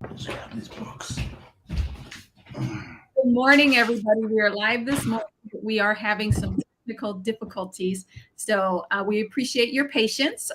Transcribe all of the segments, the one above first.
Let's grab these books. Good morning, everybody. We are live this morning. We are having some technical difficulties, so we appreciate your patience.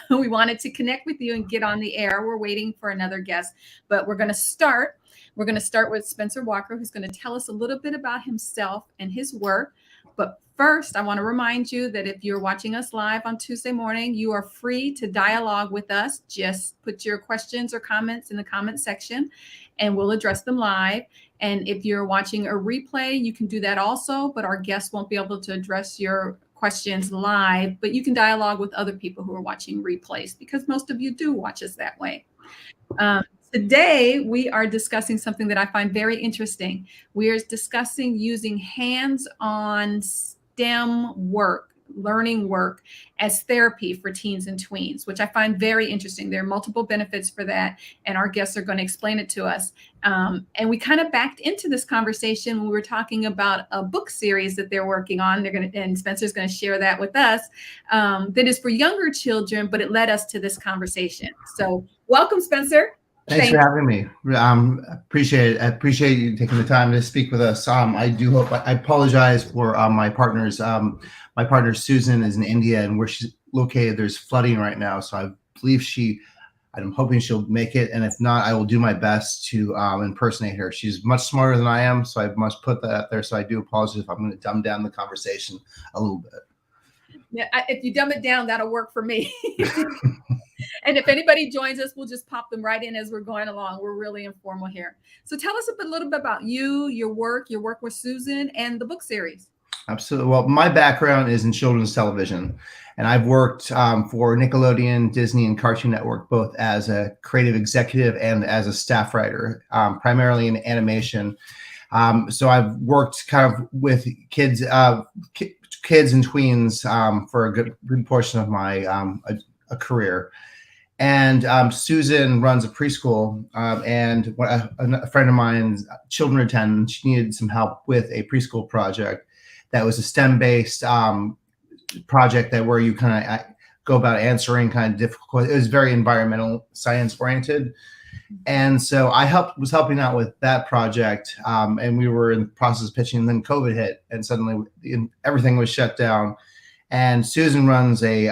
We wanted to connect with you and get on the air. We're waiting for another guest, but we're going to start. We're going to start with Spencer Walker, who's going to tell us a little bit about himself and his work. But first, I want to remind you that if you're watching us live on Tuesday morning, you are free to dialogue with us. Just put your questions or comments in the comment section, and we'll address them live. And if you're watching a replay, you can do that also, but our guests won't be able to address your questions live, but you can dialogue with other people who are watching replays because most of you do watch us that way. Today, we are discussing something that I find very interesting. We are discussing using hands-on STEM work, learning work as therapy for teens and tweens, which I find very interesting. There are multiple benefits for that, and our guests are going to explain it to us. And we kind of backed into this conversation when we were talking about a book series that they're working on. And Spencer's going to share that with us. That is for younger children, but it led us to this conversation. So, welcome, Spencer. Thanks for having me. Appreciate it. I appreciate you taking the time to speak with us. I do hope. I apologize for my partners. My partner Susan is in India, and where she's located, there's flooding right now. So I believe I'm hoping she'll make it, and if not, I will do my best to impersonate her. She's much smarter than I am, so I must put that out there. So I do apologize if I'm going to dumb down the conversation a little bit. Yeah, if you dumb it down, that'll work for me. And if anybody joins us, we'll just pop them right in as we're going along. We're really informal here. So tell us a little bit about you, your work with Susan, and the book series. Absolutely. Well, my background is in children's television, and I've worked for Nickelodeon, Disney, and Cartoon Network, both as a creative executive and as a staff writer, primarily in animation. So I've worked kind of with kids and tweens for a good portion of my a career. And Susan runs a preschool, and a friend of mine's children attend. She needed some help with a preschool project that was a STEM-based project where you kind of go about answering kind of difficult. It was very environmental science oriented, and so I was helping out with that project, and we were in the process of pitching. And then COVID hit, and suddenly everything was shut down. And Susan runs a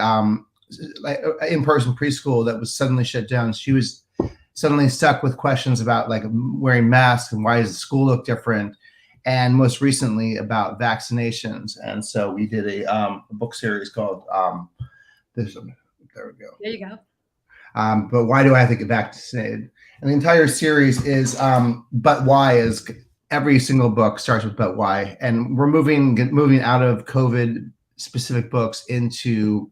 in-person preschool that was suddenly shut down. She was suddenly stuck with questions about like wearing masks and why does the school look different, and most recently about vaccinations. And so we did a book series called there we go. There you go. But why do I have to get vaccinated? And the entire series is but why is every single book starts with but why, and we're moving out of COVID specific books into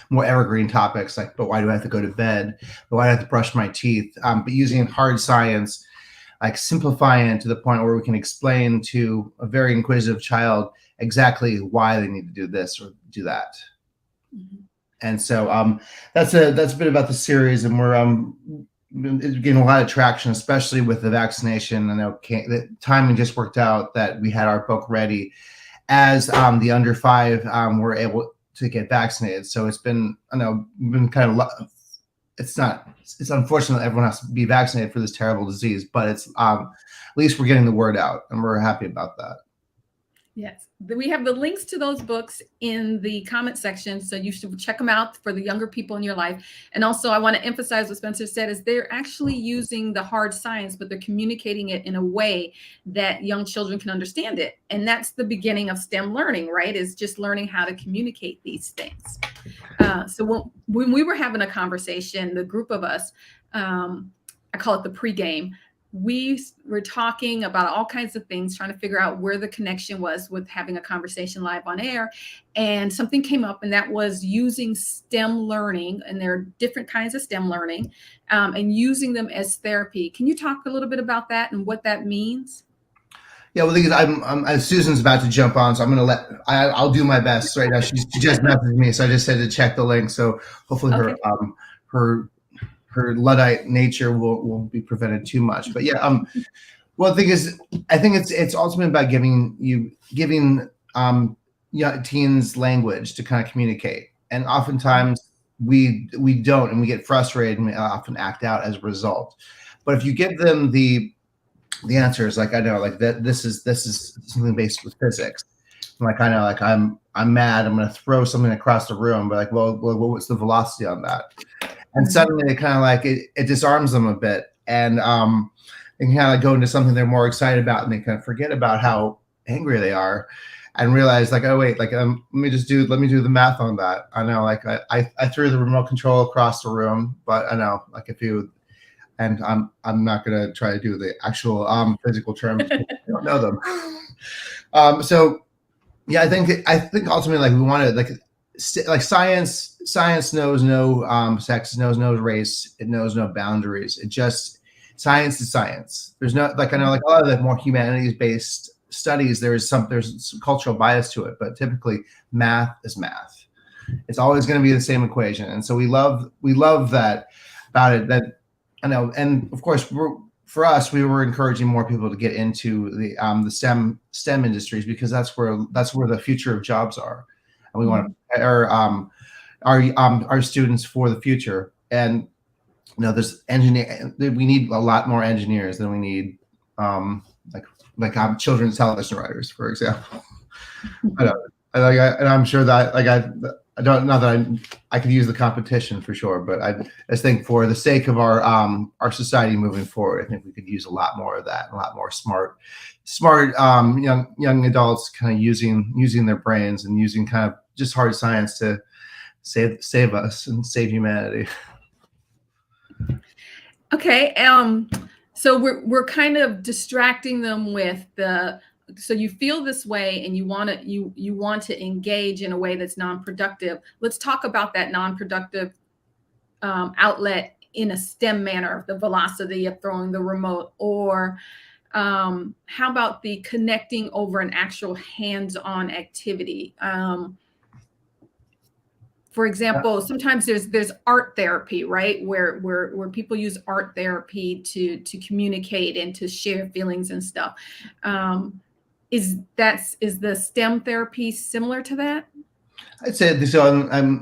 more evergreen topics like, but why do I have to go to bed? But why do I have to brush my teeth? But using hard science, like simplifying it to the point where we can explain to a very inquisitive child exactly why they need to do this or do that. Mm-hmm. And so that's a bit about the series, and we're getting a lot of traction, especially with the vaccination. And the timing just worked out that we had our book ready as the under 5 were able to get vaccinated. So it's been, been kind of, it's unfortunate that everyone has to be vaccinated for this terrible disease, but it's at least we're getting the word out, and we're happy about that. Yes, we have the links to those books in the comment section, so you should check them out for the younger people in your life. And also, I want to emphasize what Spencer said is they're actually using the hard science, but they're communicating it in a way that young children can understand it. And that's the beginning of STEM learning, right? Is just learning how to communicate these things. So when we were having a conversation, the group of us, I call it the pregame, we were talking about all kinds of things, trying to figure out where the connection was with having a conversation live on air. And something came up, and that was using STEM learning, and there are different kinds of STEM learning, and using them as therapy. Can you talk a little bit about that and what that means? Yeah, well, the thing is, Susan's about to jump on, so I'm going to I'll do my best right now. She just messaged me, so I just said to check the link. So hopefully her Luddite nature won't be prevented too much. But yeah, well, the thing is, I think it's ultimately about giving young teens language to kind of communicate. And oftentimes we don't, and we get frustrated and we often act out as a result. But if you give them the answers, like I know, like that this is something based with physics. Like I know, like I'm mad, I'm gonna throw something across the room, but like, well what's the velocity on that? And suddenly it kind of like it disarms them a bit, and they can kind of go into something they're more excited about, and they kind of forget about how angry they are, and realize like, oh wait, like let me do the math on that. I know, like I threw the remote control across the room, but I know, like if you, and I'm not gonna try to do the actual physical terms. I don't know them. So yeah, I think ultimately, like we want to like science knows no sex, knows no race, it knows no boundaries. It just, science is science. There's no, like I know, like a lot of the more humanities based studies, there's some cultural bias to it, but typically math is math. It's always going to be the same equation, and so we love that about it. That I know, and of course for us, we were encouraging more people to get into the STEM industries, because that's where the future of jobs are, and we want to prepare our students for the future. And there's we need a lot more engineers than we need like children's television writers, for example. And I'm sure that I don't know that I could use the competition for sure, but I just think for the sake of our society moving forward, I think we could use a lot more of that, a lot more smart young adults kind of using their brains and using kind of just hard science to save us and save humanity. Okay. So we're kind of distracting them with so you feel this way and you want to engage in a way that's non-productive. Let's talk about that non-productive outlet in a STEM manner, the velocity of throwing the remote, or how about the connecting over an actual hands-on activity? For example, sometimes there's art therapy, right? Where people use art therapy to communicate and to share feelings and stuff. Is the STEM therapy similar to that? I'd say so. I'm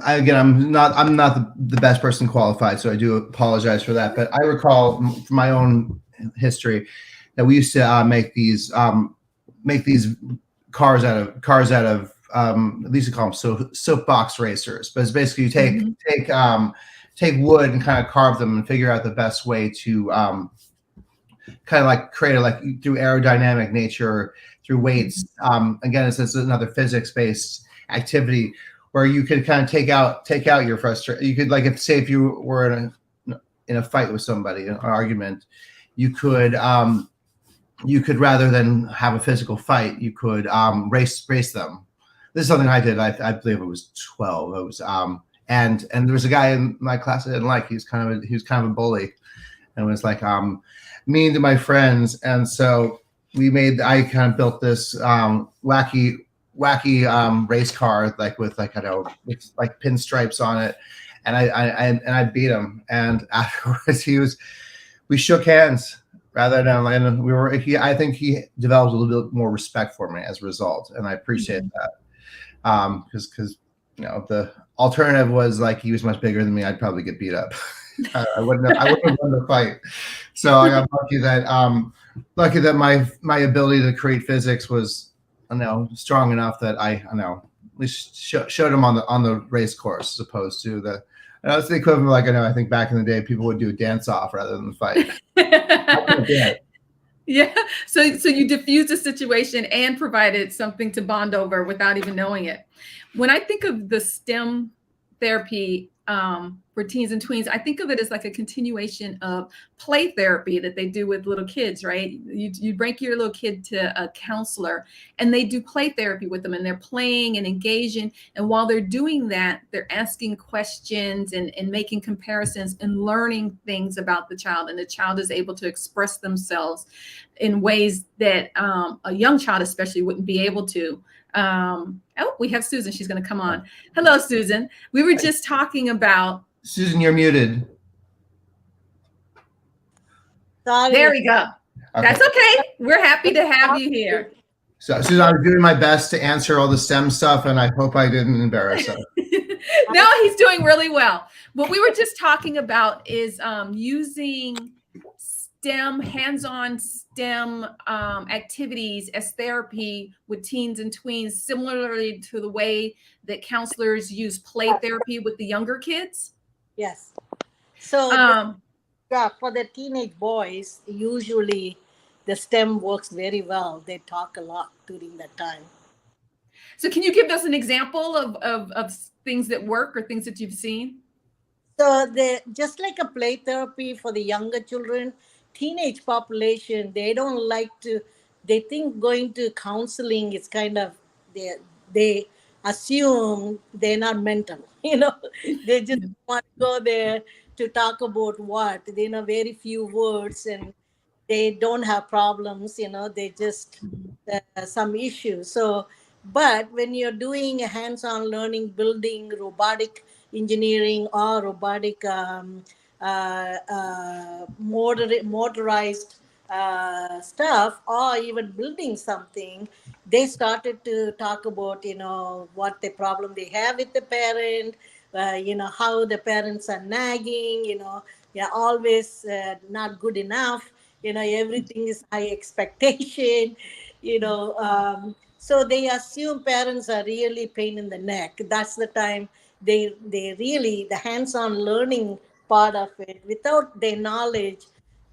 not the best person qualified, so I do apologize for that. But I recall from my own history that we used to make these cars out of at least we call them soapbox racers. But it's basically you take wood and kind of carve them and figure out the best way to kind of like create through aerodynamic nature, through weights. Again, it's another physics-based activity where you could kind of take out your frustration. You could, like, if you were in a fight with somebody, an argument, you could rather than have a physical fight, you could race them. This is something I did. I believe it was 12. It was and there was a guy in my class I didn't like. He was kind of a bully, and it was like mean to my friends. And so I kind of built this wacky race car, like with like pinstripes on it, and I beat him. And afterwards, we shook hands rather than, and I think he developed a little bit more respect for me as a result, and I appreciate that. Because the alternative was like he was much bigger than me, I'd probably get beat up. I wouldn't have won the fight. So I got lucky that my ability to create physics was strong enough that I at least showed him on the race course, as opposed to it's the equivalent of I think back in the day people would do a dance off rather than fight. Yeah. So you diffused the situation and provided something to bond over without even knowing it. When I think of the STEM therapy for teens and tweens, I think of it as like a continuation of play therapy that they do with little kids, right? You bring your little kid to a counselor and they do play therapy with them, and they're playing and engaging. And while they're doing that, they're asking questions and making comparisons and learning things about the child. And the child is able to express themselves in ways that a young child especially wouldn't be able to. We have Susan. She's going to come on. Hello, Susan. We were just talking about. Susan, you're muted. Sorry. There we go. Okay. That's okay. We're happy to have you here. So, Susan, I was doing my best to answer all the STEM stuff, and I hope I didn't embarrass her. No, he's doing really well. What we were just talking about is using STEM, hands-on STEM activities as therapy with teens and tweens, similarly to the way that counselors use play therapy with the younger kids. Yes. So Um, yeah, for the teenage boys, usually the STEM works very well. They talk a lot during that time. so can you give us an example of things that work or things that you've seen? So they just like a play therapy for the younger children, teenage population, they don't like to, they think going to counseling is kind of, they assume they're not mental, they just want to go there to talk about what, they know very few words, and they don't have problems, they just some issues. So but when you're doing a hands-on learning, building robotic engineering or robotic motorized stuff, or even building something, they started to talk about what the problem they have with the parent, how the parents are nagging, they're always not good enough, everything is high expectation, so they assume parents are really pain in the neck. That's the time they really, the hands-on learning part of it, without their knowledge,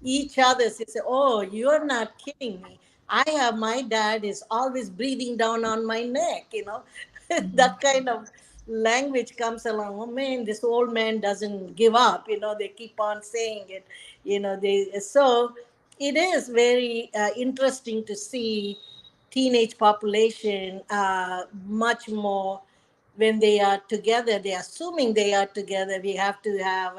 each other say, oh, you're not kidding me, I have, my dad is always breathing down on my neck, that kind of language comes along. Oh man, this old man doesn't give up, they keep on saying it, they, so it is very interesting to see teenage population much more when they are together. They're assuming they are together. We have to have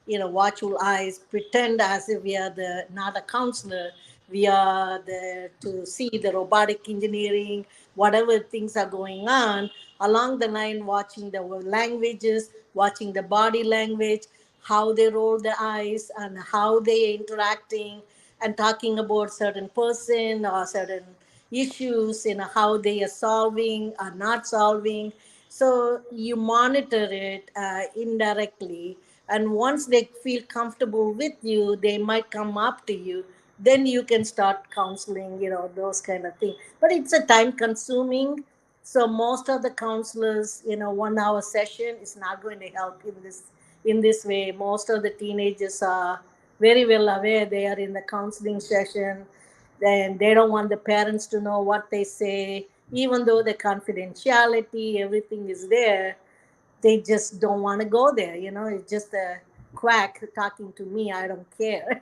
watchful eyes, pretend as if we are the not a counselor, we are there to see the robotic engineering, whatever things are going on along the line, watching the languages, watching the body language, how they roll the eyes and how they interacting and talking about certain person or certain issues, how they are solving or not solving. So you monitor it indirectly, and once they feel comfortable with you, they might come up to you, then you can start counseling, those kind of things. But it's a time consuming, so most of the counselors, 1 hour session is not going to help in this way. Most of the teenagers are very well aware they are in the counseling session, then they don't want the parents to know what they say, even though the confidentiality, everything is there, they just don't want to go there. It's just a quack talking to me, I don't care.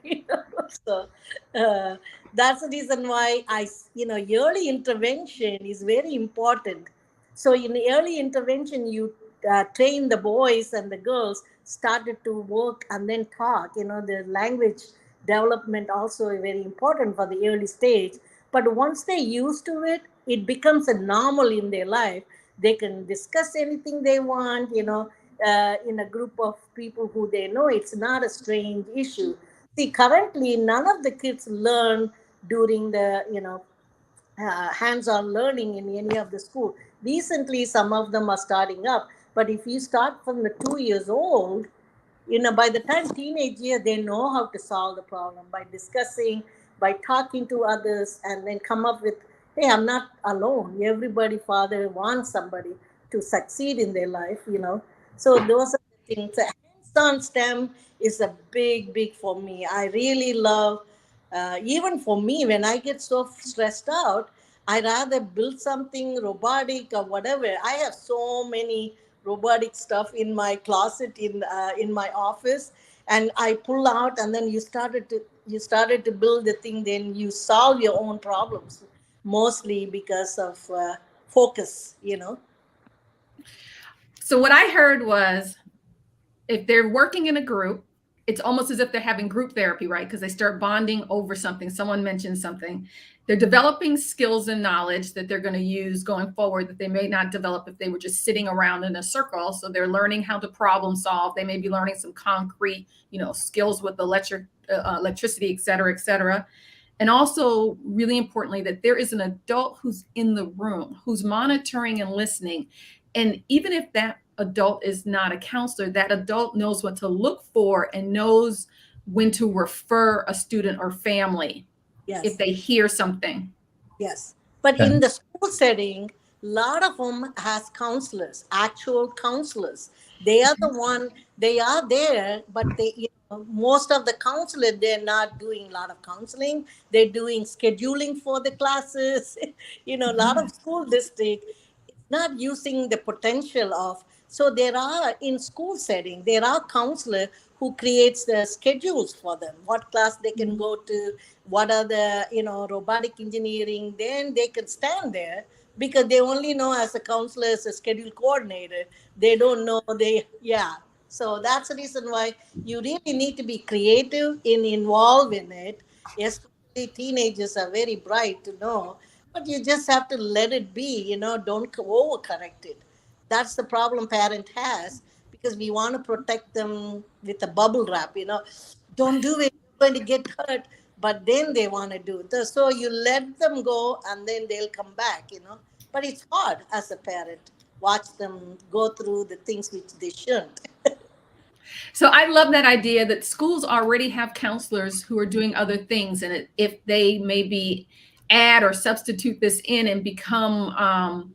So uh, that's the reason why early intervention is very important. So in the early intervention, you train the boys and the girls started to work and then talk. The language development also is very important for the early stage. But once they used to it, it becomes a normal in their life. They can discuss anything they want, in a group of people who they know. It's not a strange issue. See, currently, none of the kids learn during the, hands-on learning in any of the school. Recently, some of them are starting up. But if you start from the 2 years old, by the time teenage year, they know how to solve the problem by discussing, by talking to others, and then come up with, hey, I'm not alone. Everybody, father wants somebody to succeed in their life, So those are the things. Hands-on STEM is a big for me. I really love, even for me, when I get so stressed out, I rather build something robotic or whatever. I have so many robotic stuff in my closet in my office, and I pull out, and then you started to build the thing. Then you solve your own problems, mostly because of focus. So what I heard was if they're working in a group, it's almost as if they're having group therapy, right? Because they start bonding over something. Someone mentions something. They're developing skills and knowledge that they're going to use going forward that they may not develop if they were just sitting around in a circle. So they're learning how to problem solve. They may be learning some concrete, skills with electricity, et cetera, et cetera. And also, really importantly, that there is an adult who's in the room, who's monitoring and listening. And even if that adult is not a counselor, that adult knows what to look for and knows when to refer a student or family if Yes. they hear something. Yes. But Okay. in the school setting, a lot of them has counselors, actual counselors. They are the one, they are there, but they, most of the counselors, they're not doing a lot of counseling. They're doing scheduling for the classes. A lot of school district not using the potential of, so there are in school setting there are counselor who creates the schedules for them, what class they can go to, what are the robotic engineering, then they can stand there because they only know as a counselor, as a schedule coordinator, they don't know they, yeah. So that's the reason why you really need to be creative in involved in it. Especially teenagers are very bright to know, but you just have to let it be, don't overcorrect it. That's the problem parent has, because we want to protect them with a bubble wrap, don't do it, you're going to get hurt. But then they want to do it. So you let them go and then they'll come back, But it's hard as a parent. Watch them go through the things which they shouldn't. So I love that idea that schools already have counselors who are doing other things, and if they maybe add or substitute this in and become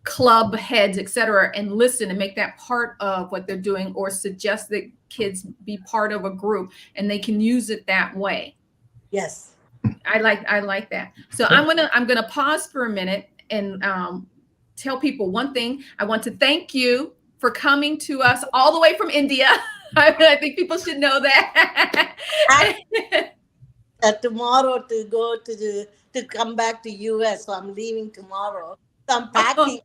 club heads, etc., and listen and make that part of what they're doing, or suggest that kids be part of a group, and they can use it that way. Yes. I like that. So I'm gonna pause for a minute and tell people one thing. I want to thank you for coming to us all the way from India. I think people should know that. Tomorrow to go to come back to US, so I'm leaving tomorrow. So I'm packing.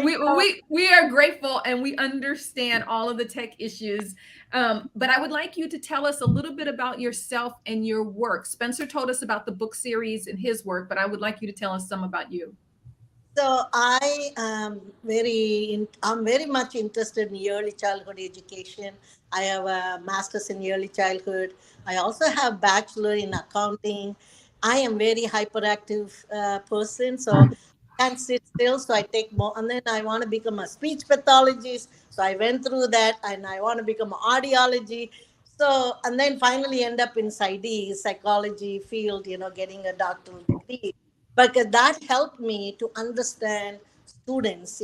We are grateful and we understand all of the tech issues. But I would like you to tell us a little bit about yourself and your work. Spencer told us about the book series and his work, but I would like you to tell us some about you. So I'm very much interested in early childhood education. I have a master's in early childhood. I also have bachelor in accounting. I am very hyperactive person, so I can't sit still. So I take more, and then I want to become a speech pathologist. So I went through that, and I want to become an audiology. So and then finally end up in psychology field, getting a doctoral degree, because that helped me to understand students,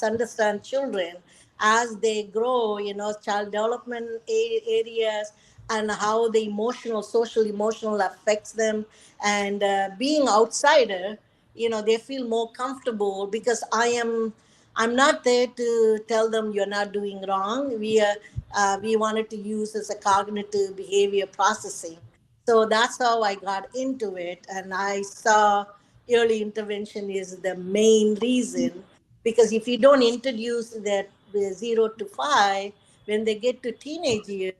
understand children as they grow, child development areas, and how the social emotional affects them. And being outsider, they feel more comfortable because I'm not there to tell them you're not doing wrong. We wanted to use as a cognitive behavior processing. So that's how I got into it. And I saw early intervention is the main reason, because if you don't introduce that the 0 to 5, when they get to teenage years,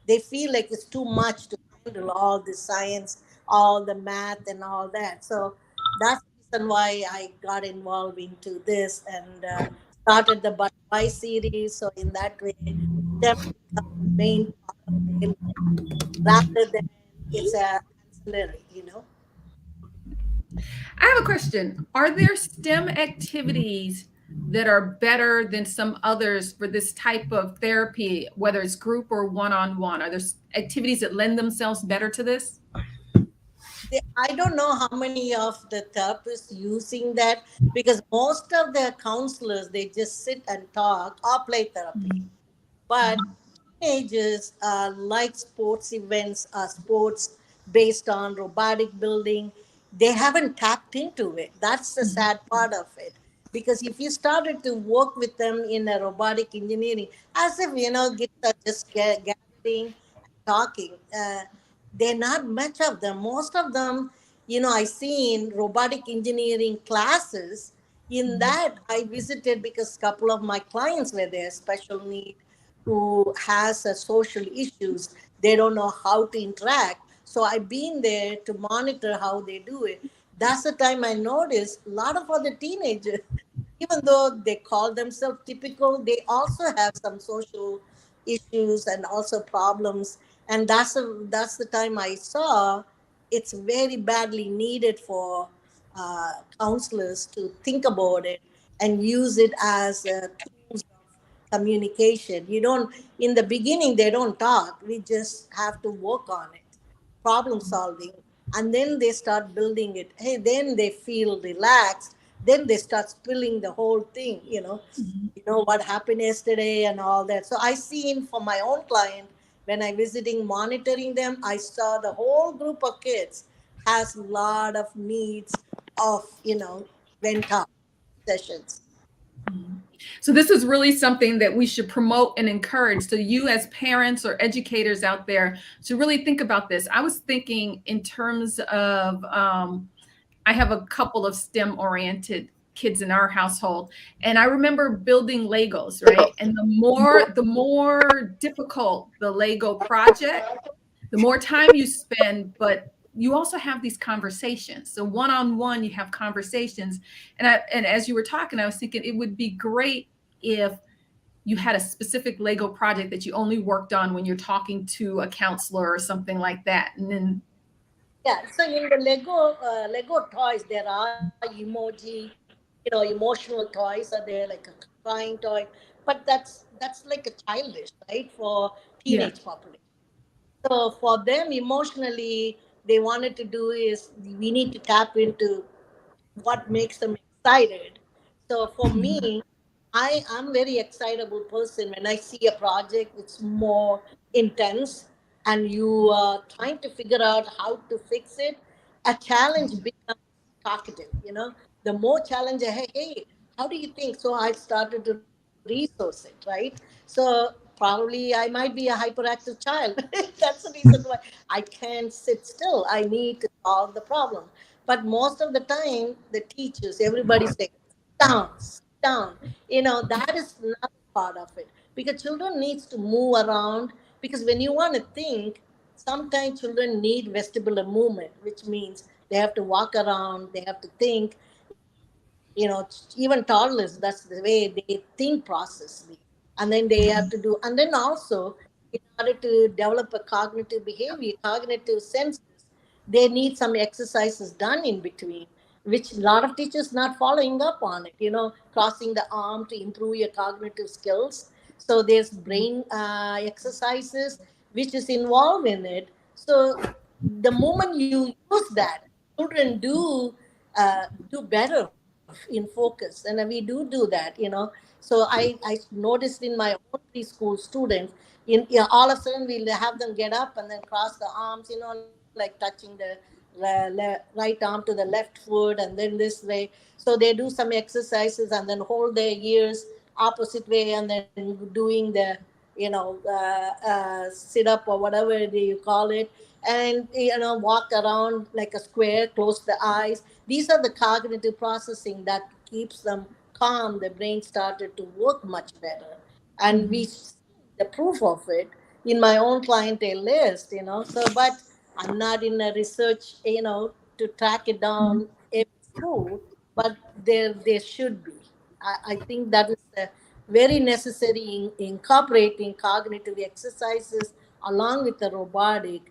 they feel like it's too much to handle all the science, all the math, and all that. So that's the reason why I got involved into this and started the Butterfly series. So in that way, STEM becomes the main part of their life rather than it's a ancillary. I have a question. Are there STEM activities that are better than some others for this type of therapy, whether it's group or one-on-one? Are there activities that lend themselves better to this? I don't know how many of the therapists using that, because most of the counselors, they just sit and talk or play therapy. But teenagers like sports events, sports based on robotic building. They haven't tapped into it. That's the sad part of it. Because if you started to work with them in a robotic engineering, as if, kids are just gathering and talking, they're not much of them. Most of them, I see in robotic engineering classes. In that, I visited because a couple of my clients were there, special need, who has social issues. They don't know how to interact. So I've been there to monitor how they do it. That's the time I noticed a lot of other teenagers, even though they call themselves typical, they also have some social issues and also problems. And that's the time I saw it's very badly needed for counselors to think about it and use it as a tools of communication. You don't, in the beginning, they don't talk. We just have to work on it, problem solving. And then they start building it. Hey, then they feel relaxed. Then they start spilling the whole thing, you know what happened yesterday and all that. So I seen for my own client, when I visiting monitoring them, I saw the whole group of kids has a lot of needs of, vent out sessions. So this is really something that we should promote and encourage. So you as parents or educators out there should really think about this. I was thinking in terms of, I have a couple of STEM oriented kids in our household, and I remember building Legos, right? And the more difficult the Lego project, the more time you spend, but you also have these conversations. So one-on-one, you have conversations. And as you were talking, I was thinking it would be great if you had a specific Lego project that you only worked on when you're talking to a counselor or something like that. And then Yeah, so in the Lego toys, there are emoji, emotional toys are there, like a crying toy, but that's like a childish, right, for yeah. teenage population. So for them, emotionally, they wanted to do is we need to tap into what makes them excited. So for me, I am very excitable person when I see a project it's more intense and you are trying to figure out how to fix it. A challenge becomes talkative, The more challenge, hey, how do you think? So I started to resource it, right? So probably I might be a hyperactive child. That's the reason why I can't sit still. I need to solve the problem. But most of the time, the teachers, everybody say, down, sit down. That is another part of it. Because children needs to move around. Because when you want to think, sometimes children need vestibular movement, which means they have to walk around, they have to think. Even toddlers, that's the way they think processly. And then they have to do, and then also, in order to develop a cognitive behavior, cognitive senses, they need some exercises done in between, which a lot of teachers not following up on it, crossing the arm to improve your cognitive skills. So there's brain exercises which is involved in it. So the moment you use that, children do better in focus, and we do that. So I noticed in my own preschool students, all of a sudden we'll have them get up and then cross the arms, like touching the right arm to the left foot and then this way. So they do some exercises and then hold their ears opposite way and then doing the sit up or whatever you call it, and walk around like a square, close the eyes. These are the cognitive processing that keeps them calm. The brain started to work much better, and we see the proof of it in my own clientele list. So but I'm not in a research to track it down every school, but there should be. I think that is very necessary in incorporating cognitive exercises along with the robotic,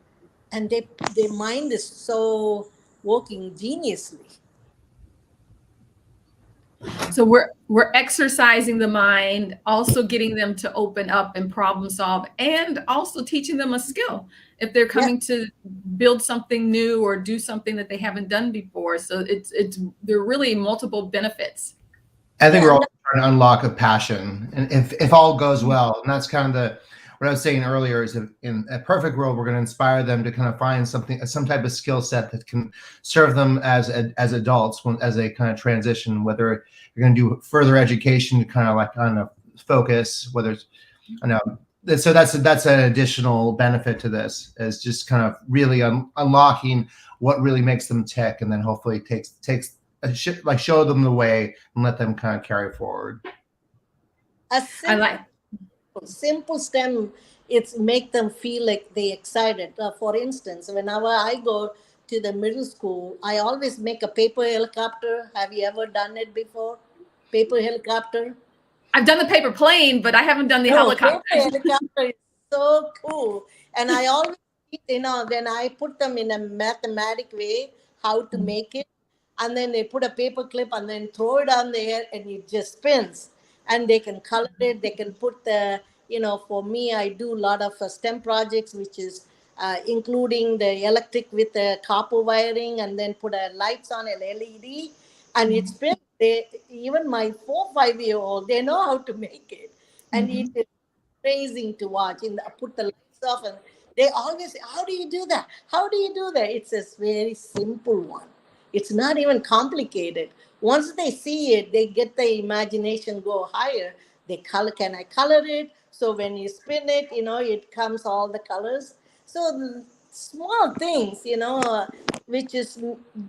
and their mind is so working geniusly. So we're exercising the mind, also getting them to open up and problem solve, and also teaching them a skill if they're Yeah. coming to build something new or do something that they haven't done before. So it's there are really multiple benefits. I think Yeah, we're and all trying to unlock a passion, and if all goes well, and that's kind of what I was saying earlier is that in a perfect world, we're going to inspire them to kind of find some type of skill set that can serve them as adults as they kind of transition, whether you're going to do further education to kind of focus, whether it's, I know. So that's an additional benefit to this, is just kind of really unlocking what really makes them tick, and then hopefully takes show them the way and let them kind of carry forward. a I like simple STEM, it's make them feel like they excited. For instance, whenever I go to the middle school, I always make a paper helicopter. Have you ever done it before? Paper helicopter? I've done the paper plane, but I haven't done the No, helicopter. paper helicopter is so cool. And I always, when I put them in a mathematic way, how to make it. and then they put a paper clip and then throw it on there and it just spins, and they can color it, they can put the, for me, I do a lot of STEM projects, which is including the electric with the copper wiring, and then put a lights on an LED, and it spins. They, even my 4 5 year old, they know how to make it, and it is amazing to watch. Put the lights off, and they always say, "How do you do that? How do you do that?" It's a very simple one. It's not even complicated. Once they see it, they get the imagination go higher. They color. Can I color it? So when you spin it, it comes all the colors. So small things, which is,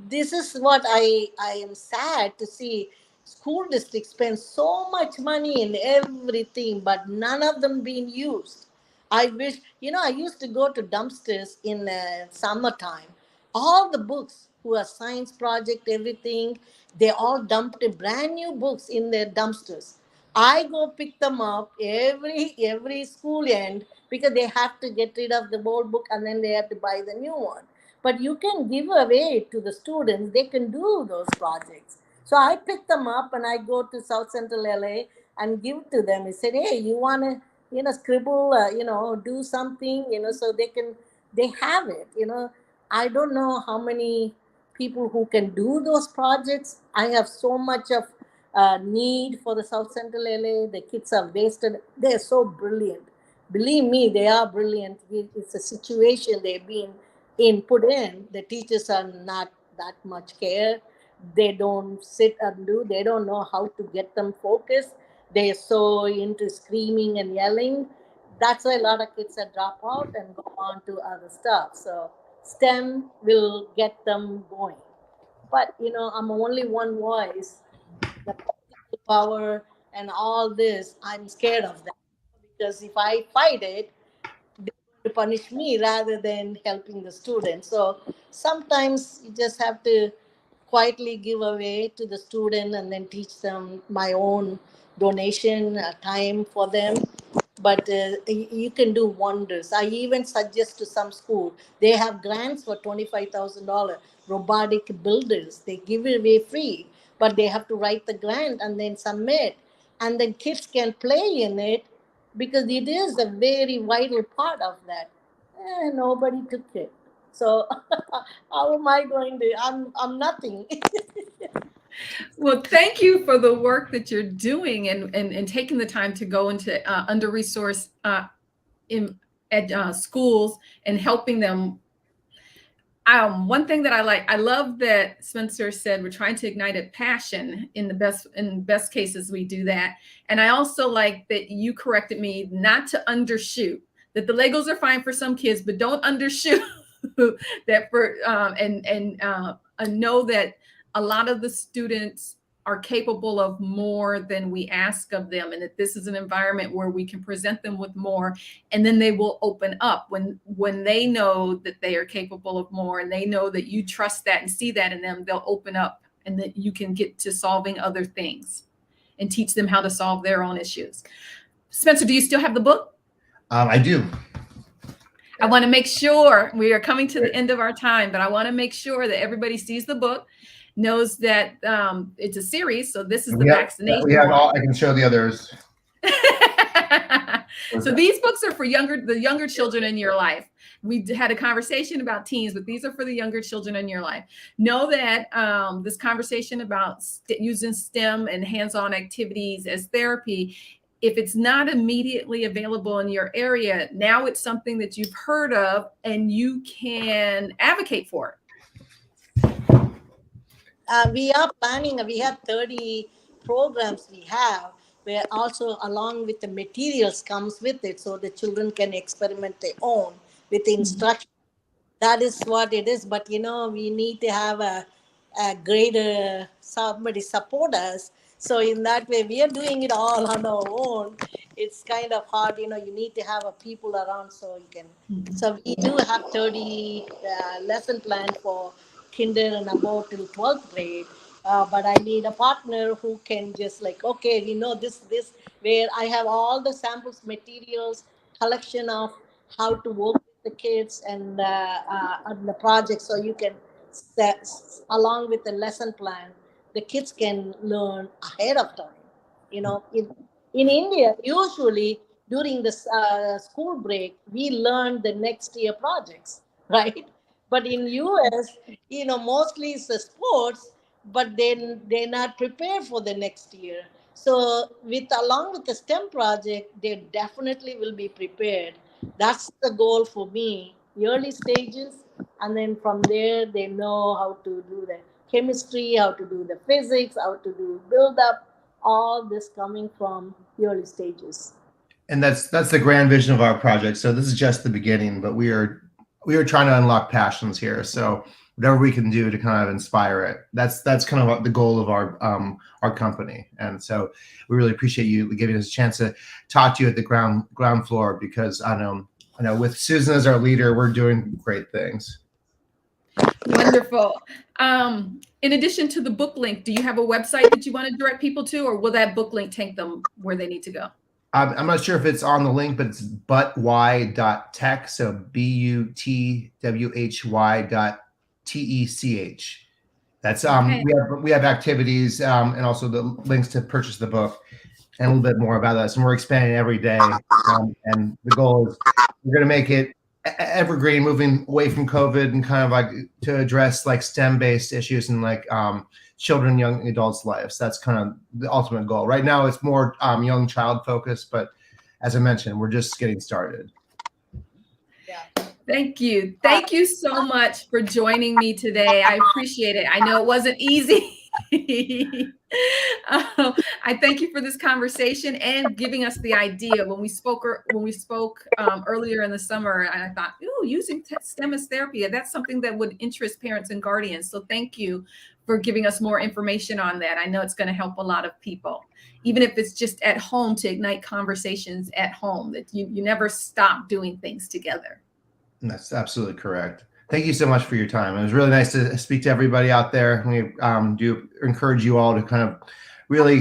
this is what I am sad to see. School districts spend so much money in everything, but none of them being used. I wish, I used to go to dumpsters in summertime. All the books who are science project, everything, they all dumped brand new books in their dumpsters. I go pick them up every school end, because they have to get rid of the old book and then they have to buy the new one. But you can give away to the students; they can do those projects. So I pick them up and I go to South Central LA and give to them. I said, "Hey, you want to, scribble, do something, so they have it. I don't know how many people who can do those projects. I have so much of need for the South Central LA. The kids are wasted. They're so brilliant. Believe me, they are brilliant. It's a situation they've been put in. The teachers are not that much care. They don't sit and do. They don't know how to get them focused. They're so into screaming and yelling. That's why a lot of kids are drop out and go on to other stuff. So STEM will get them going. But I'm only one voice. The political power and all this, I'm scared of that, because if I fight it, they're going to punish me rather than helping the students. So sometimes you just have to quietly give away to the student and then teach them my own donation time for them. But you can do wonders. I even suggest to some school, they have grants for $25,000 robotic builders. They give it away free, but they have to write the grant and then submit, and then kids can play in it, because it is a very vital part of that. Nobody took it. So how am I going to? I'm nothing. Well, thank you for the work that you're doing, and taking the time to go into under-resourced schools and helping them. One thing that I love that Spencer said, we're trying to ignite a passion. In best cases, we do that. And I also like that you corrected me not to undershoot, that the Legos are fine for some kids, but don't undershoot. That for and know that a lot of the students are capable of more than we ask of them, and that this is an environment where we can present them with more, and then they will open up when they know that they are capable of more, and they know that you trust that and see that in them. They'll open up, and that you can get to solving other things and teach them how to solve their own issues. Spencer, do you still have the book? I do. I want to make sure, we are coming to the end of our time, but I want to make sure that everybody sees the book, knows that it's a series. So this is the vaccination. We have all. I can show the others. So these books are for the younger children in your life. We had a conversation about teens, but these are for the younger children in your life. Know that this conversation about using STEM and hands-on activities as therapy, if it's not immediately available in your area, now it's something that you've heard of and you can advocate for it. We are planning, we have 30 programs we have, where also along with the materials comes with it, so the children can experiment their own with the instruction. That is what it is. But we need to have a greater somebody support us. So in that way, we are doing it all on our own. It's kind of hard, you need to have a people around so you can. So we do have 30 lesson plan for kinder and above till 12th grade. But I need a partner who can just okay, this, where I have all the samples, materials, collection of how to work with the kids and on the project, so you can along with the lesson plan, the kids can learn ahead of time. In India, usually during the school break, we learn the next year projects, right? But in US, mostly it's the sports, but then they're not prepared for the next year. So along with the STEM project, they definitely will be prepared. That's the goal for me. Early stages, and then from there they know how to do the chemistry, how to do the physics, how to do build up, all this coming from early stages. And that's the grand vision of our project. So this is just the beginning, but we are trying to unlock passions here. So whatever we can do to kind of inspire it, that's kind of what the goal of our company. And so we really appreciate you giving us a chance to talk to you at the ground floor, because I know with Susan as our leader, we're doing great things. Wonderful. In addition to the book link, do you have a website that you want to direct people to, or will that book link take them where they need to go? I'm not sure if it's on the link, but it's butwhy.tech. So BUTWHY.TECH. That's Okay. we have activities and also the links to purchase the book and a little bit more about us. And we're expanding every day. And the goal is we're going to make it evergreen, moving away from COVID and kind of like to address like STEM-based issues and like children, young adults' lives. That's kind of the ultimate goal. Right now, it's more young child focused, but as I mentioned, we're just getting started. Yeah. Thank you. Thank you so much for joining me today. I appreciate it. I know it wasn't easy. I thank you for this conversation and giving us the idea. When we spoke earlier in the summer, I thought, ooh, using STEM as therapy, that's something that would interest parents and guardians. So thank you for giving us more information on that. I know it's going to help a lot of people, even if it's just at home, to ignite conversations at home, that you never stop doing things together. That's absolutely correct. Thank you so much for your time. It was really nice to speak to everybody out there. We do encourage you all to kind of really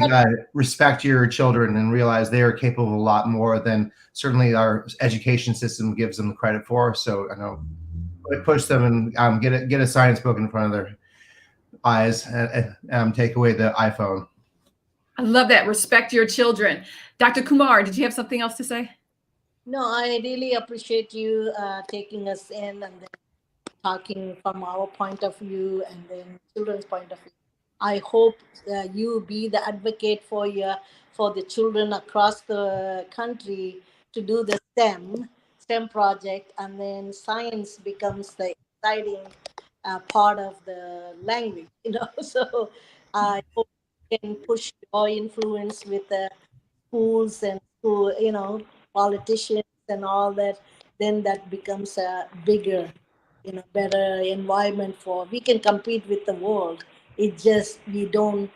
respect your children and realize they are capable of a lot more than certainly our education system gives them credit for. So I know push them and get a science book in front of their eyes and take away the iPhone. I love that. Respect your children. Dr. Kumar, did you have something else to say? No, I really appreciate you taking us in and then talking from our point of view and then children's point of view. I hope you be the advocate for the children across the country to do the STEM project, and then science becomes the exciting part of the language. So I hope you can push your influence with the schools and politicians and all that. Then that becomes a bigger, better environment we can compete with the world. It just, we don't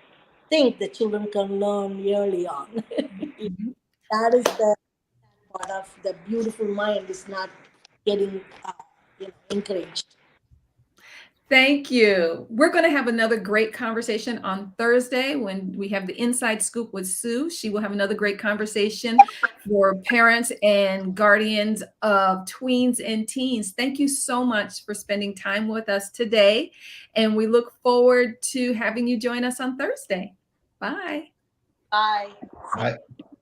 think the children can learn early on. That is the part of the beautiful mind is not getting encouraged. Thank you. We're going to have another great conversation on Thursday when we have the Inside Scoop with Sue. She will have another great conversation for parents and guardians of tweens and teens. Thank you so much for spending time with us today. And we look forward to having you join us on Thursday. Bye. Bye. Bye.